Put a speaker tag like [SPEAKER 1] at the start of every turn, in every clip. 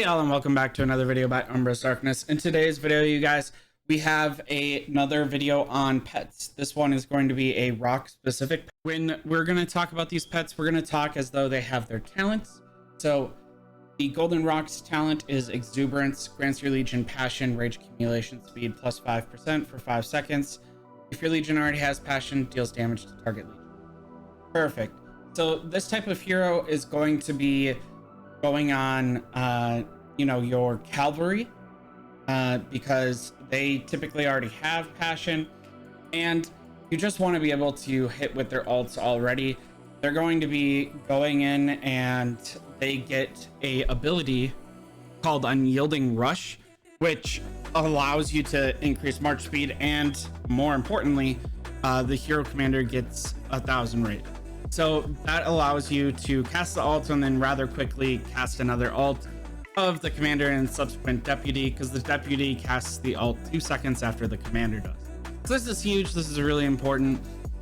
[SPEAKER 1] y'all, and welcome back to another video by UmbrasDarkness. In today's video, you guys, we have another video on pets. This one is going to be a rock specific. When we're going to talk about these pets, we're going to talk as though they have their talents. So the Golden Roc's talent is Exuberance, grants your Legion Passion, Rage Accumulation Speed plus 5% for 5 seconds. If your Legion already has Passion, deals damage to target Legion. Perfect. So this type of hero is going to be going on your cavalry because they typically already have Passion, and you just want to be able to hit with their ults already. They're going to be going in and they get a ability called Unyielding Rush, which allows you to increase march speed, and more importantly, the hero commander gets 1,000 rate. So that allows you to cast the ult and then rather quickly cast another ult of the commander and subsequent deputy, because the deputy casts the ult 2 seconds after the commander does. So this is huge, this is really important,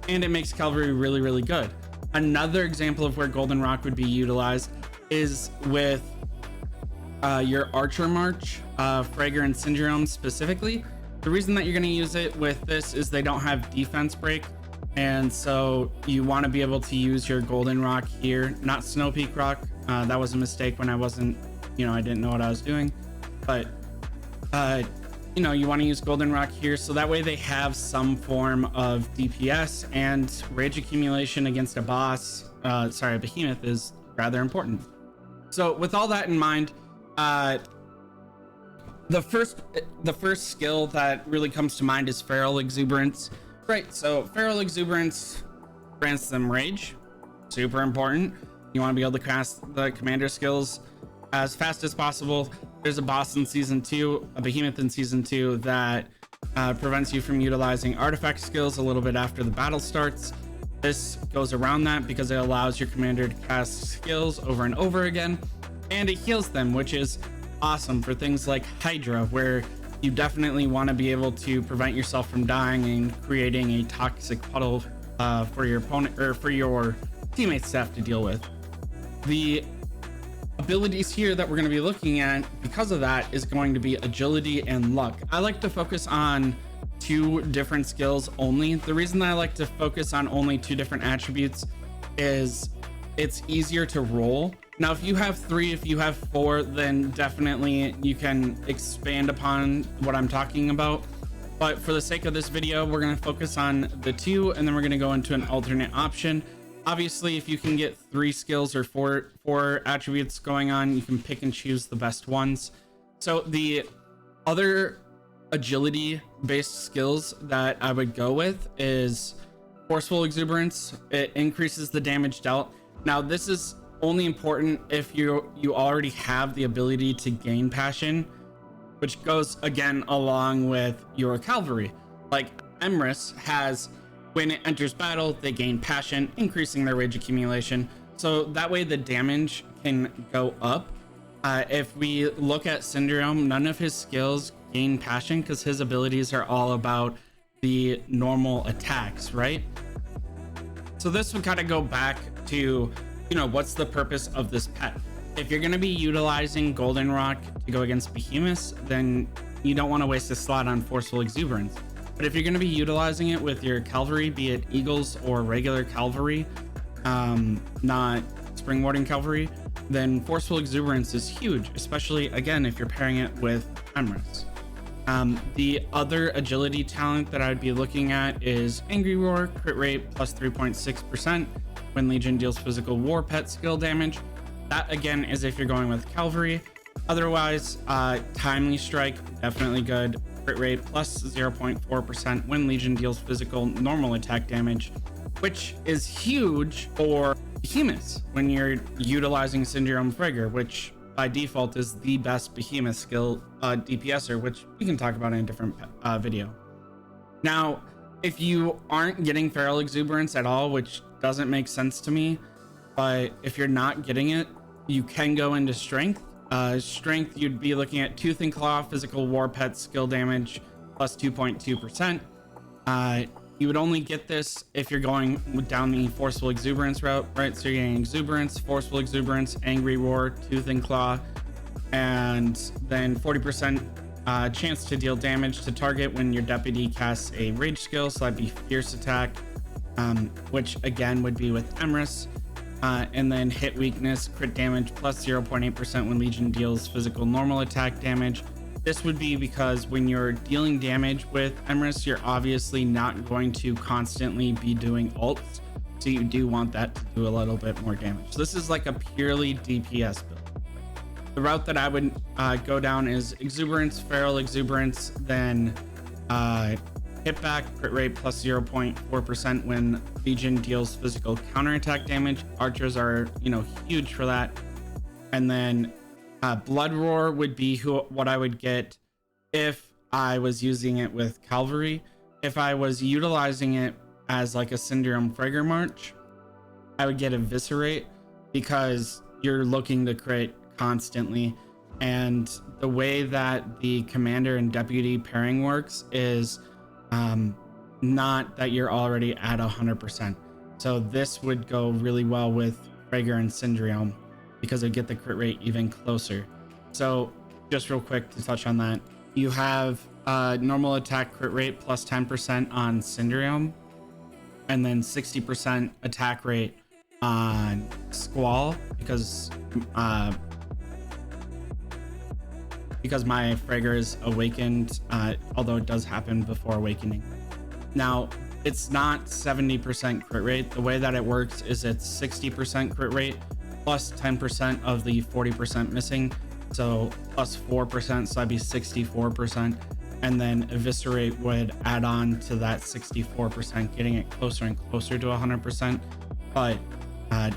[SPEAKER 1] and it makes cavalry really, really good. Another example of where Golden Roc would be utilized is with your Archer March, Fragor and Syndrome specifically. The reason that you're going to use it with this is they don't have defense break, and so you want to be able to use your Golden Roc here, not Snowpeak Roc. That was a mistake when I wasn't, I didn't know what I was doing, but you want to use Golden Roc here, so that way they have some form of DPS, and rage accumulation against a boss, a behemoth, is rather important. So with all that in mind, the first skill that really comes to mind is Feral Exuberance. Right, so Feral Exuberance grants them rage, super important. You want to be able to cast the commander skills as fast as possible. There's a boss in season 2, a behemoth in season 2, that prevents you from utilizing artifact skills a little bit after the battle starts. This goes around that because it allows your commander to cast skills over and over again, and it heals them, which is awesome for things like Hydra, where you definitely want to be able to prevent yourself from dying and creating a toxic puddle for your opponent or for your teammates to have to deal with. The abilities here that we're going to be looking at because of that is going to be agility and luck. I like to focus on 2 different skills only. The reason that I like to focus on only 2 different attributes is it's easier to roll. Now, if you have 3, if you have 4, then definitely you can expand upon what I'm talking about. But for the sake of this video, we're going to focus on the 2, and then we're going to go into an alternate option. Obviously, if you can get 3 skills or 4 attributes going on, you can pick and choose the best ones. So the other agility based skills that I would go with is Forceful Exuberance. It increases the damage dealt. Now, this is only important if you already have the ability to gain Passion, which goes again along with your cavalry. Like Emrys has, when it enters battle, they gain Passion, increasing their rage accumulation, so that way the damage can go up. If we look at Syndrome, none of his skills gain Passion because his abilities are all about the normal attacks, right? So this would kind of go back to, what's the purpose of this pet? If you're going to be utilizing Golden Roc to go against behemoths, then you don't want to waste a slot on Forceful Exuberance. But if you're going to be utilizing it with your cavalry, be it Eagles or regular cavalry, not Springboarding cavalry, then Forceful Exuberance is huge, especially again if you're pairing it with Emrys. The other agility talent that I'd be looking at is Angry Roar, crit rate plus 3.6% when Legion deals physical war pet skill damage. That again is if you're going with cavalry. Otherwise, Timely Strike, definitely good, crit rate plus 0.4% when Legion deals physical normal attack damage, which is huge for behemoths when you're utilizing Syndrome Fragor, which by default is the best behemoth skill DPSer, which we can talk about in a different video. Now, if you aren't getting Feral Exuberance at all, which doesn't make sense to me, but if you're not getting it, you can go into Strength. Strength, you'd be looking at Tooth and Claw, physical war pet skill damage plus 2.2%. You would only get this if you're going down the Forceful Exuberance route, right? So you're getting Exuberance, Forceful Exuberance, Angry Roar, Tooth and Claw, and then 40% chance to deal damage to target when your deputy casts a rage skill, so that'd be fierce attack, which again would be with Emrys. And then hit weakness, crit damage plus 0.8% when Legion deals physical normal attack damage. This would be because when you're dealing damage with Emrys, you're obviously not going to constantly be doing ults, so you do want that to do a little bit more damage. So this is like a purely DPS build. The route that I would go down is Exuberance, Feral Exuberance, then hit back, crit rate plus 0.4% when Legion deals physical counterattack damage. Archers are, huge for that. And then Blood Roar would be what I would get if I was using it with Cavalry. If I was utilizing it as like a Syndrome Fragor March, I would get Eviscerate, because you're looking to crit constantly. And the way that the commander and deputy pairing works is not that you're already at 100%. So this would go really well with Fragor and Syndrome, because it get the crit rate even closer. So just real quick to touch on that, you have normal attack crit rate plus 10% on Syndrome, and then 60% attack rate on Squall, because my Fragor is awakened, although it does happen before awakening. Now, it's not 70% crit rate. The way that it works is it's 60% crit rate plus 10% of the 40% missing, so plus 4%, so that'd be 64%. And then Eviscerate would add on to that 64%, getting it closer and closer to 100%, but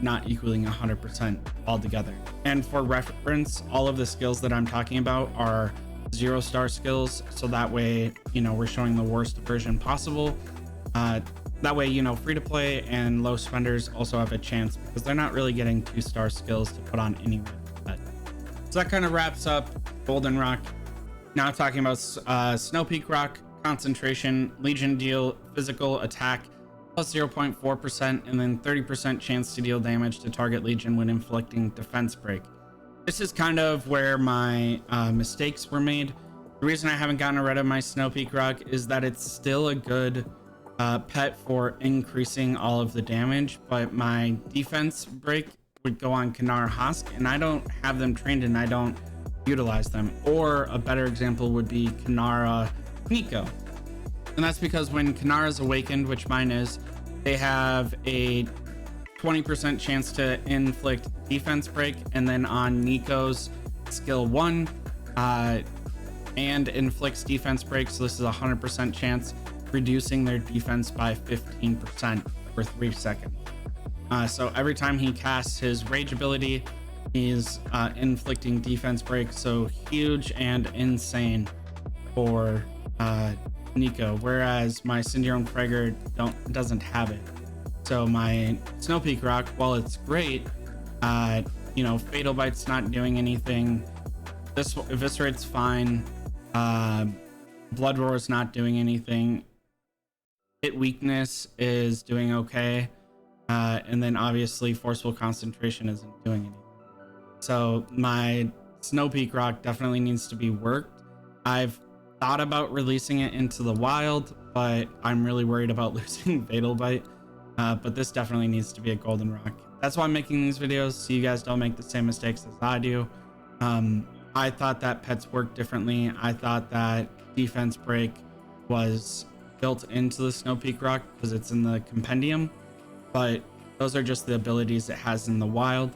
[SPEAKER 1] not equaling 100% altogether. And for reference, all of the skills that I'm talking about are 0-star skills, so that way, we're showing the worst version possible. That way, free to play and low spenders also have a chance, because they're not really getting 2-star skills to put on anyway. So that kind of wraps up Golden Roc. Now talking about Snowpeak Roc, concentration, Legion deal physical attack plus 0.4%, and then 30% chance to deal damage to target Legion when inflicting defense break. This is kind of where my mistakes were made. The reason I haven't gotten rid of my Snowpeak Roc is that it's still a good pet for increasing all of the damage, but my defense break would go on Kinar Husk, and I don't have them trained and I don't utilize them. Or a better example would be Kinara Nico. And that's because when Kinara is awakened, which mine is, they have a 20% chance to inflict defense break, and then on Nico's skill 1 and inflicts defense break, so this is a 100% chance, reducing their defense by 15% for 3 seconds. So every time he casts his rage ability, he's inflicting defense break, so huge and insane for Nico, whereas my Syndrome Fragor doesn't have it. So my Snowpeak Roc, while it's great, Fatal Bite's not doing anything. This Eviscerate's fine. Blood Roar is not doing anything. Hit weakness is doing okay. And then obviously Forceful Concentration isn't doing anything. So my Snowpeak Roc definitely needs to be worked. I've thought about releasing it into the wild, but I'm really worried about losing Fatal Bite. But this definitely needs to be a Golden Roc. That's why I'm making these videos, so you guys don't make the same mistakes as I do. I thought that pets work differently. I thought that defense break was built into the Snowpeak Roc because it's in the compendium, but those are just the abilities it has in the wild.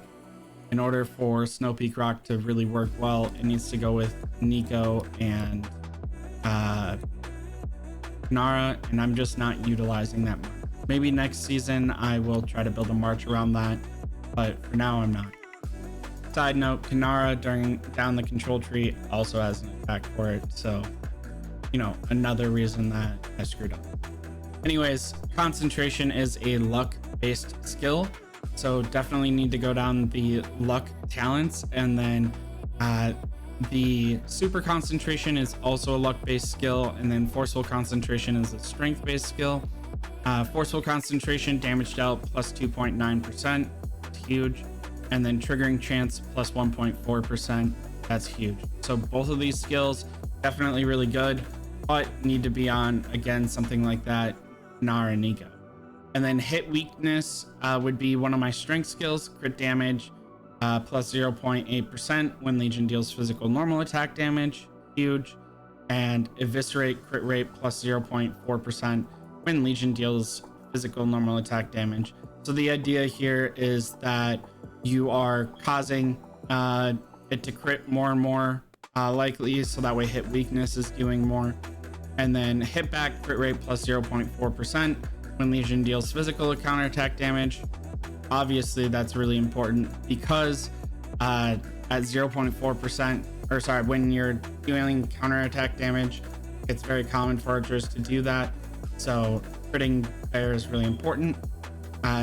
[SPEAKER 1] In order for Snowpeak Roc to really work well, it needs to go with Nico and Nara, and I'm just not utilizing that much. Maybe next season I will try to build a march around that, but for now I'm not. Side note, Kinara down the control tree also has an attack for it, so another reason that I screwed up. Anyways, concentration is a luck based skill, so definitely need to go down the luck talents, and then the super concentration is also a luck based skill, and then forceful concentration is a strength based skill. Forceful concentration damage dealt plus 2.9%, it's huge, and then triggering chance plus 1.4%. That's huge. So both of these skills definitely really good, but need to be on, again, something like that Nara and Nico. And then hit weakness would be one of my strength skills. Crit damage plus 0.8% when Legion deals physical normal attack damage. Huge. And eviscerate crit rate plus 0.4% when Legion deals physical normal attack damage. So the idea here is that you are causing it to crit more and more likely, so that way hit weakness is doing more. And then hit back crit rate plus 0.4% when Legion deals physical counterattack damage. Obviously that's really important because at 0.4%, or sorry, when you're dealing counterattack damage, it's very common for archers to do that, so critting there is really important.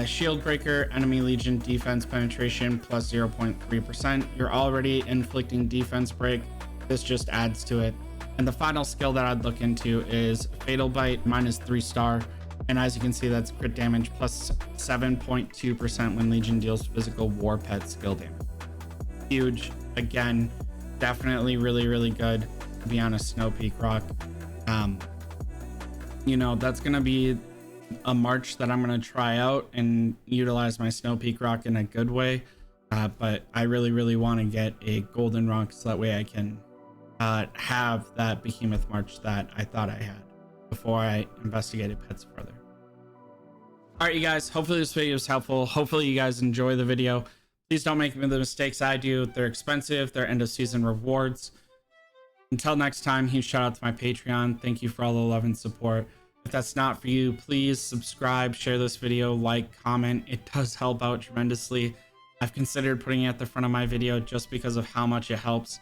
[SPEAKER 1] Shield breaker, enemy Legion defense penetration plus 0.3%. You're already inflicting defense break, this just adds to it. And the final skill that I'd look into is fatal bite minus 3-star, and as you can see, that's crit damage plus 7.2% when Legion deals physical war pet skill damage. Huge. Again, definitely really good to be on a Snowpeak Roc. You know, that's gonna be a march that I'm gonna try out and utilize my Snowpeak Roc in a good way, but I really want to get a golden roc so that way I can have that behemoth march that I thought I had before I investigated pets further. All right, you guys, hopefully this video is helpful. Hopefully you guys enjoy the video. Please don't make the mistakes I do. They're expensive. They're end of season rewards. Until next time, huge shout out to my Patreon. Thank you for all the love and support. If that's not for you, please subscribe, share this video, like, comment. It does help out tremendously. I've considered putting it at the front of my video just because of how much it helps.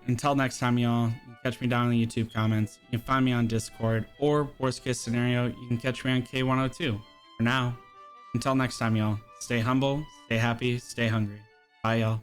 [SPEAKER 1] Until next time, y'all, you can catch me down in the YouTube comments. You can find me on Discord, or worst case scenario, you can catch me on K102. For now, until next time, y'all, stay humble, stay happy, stay hungry. Bye, y'all.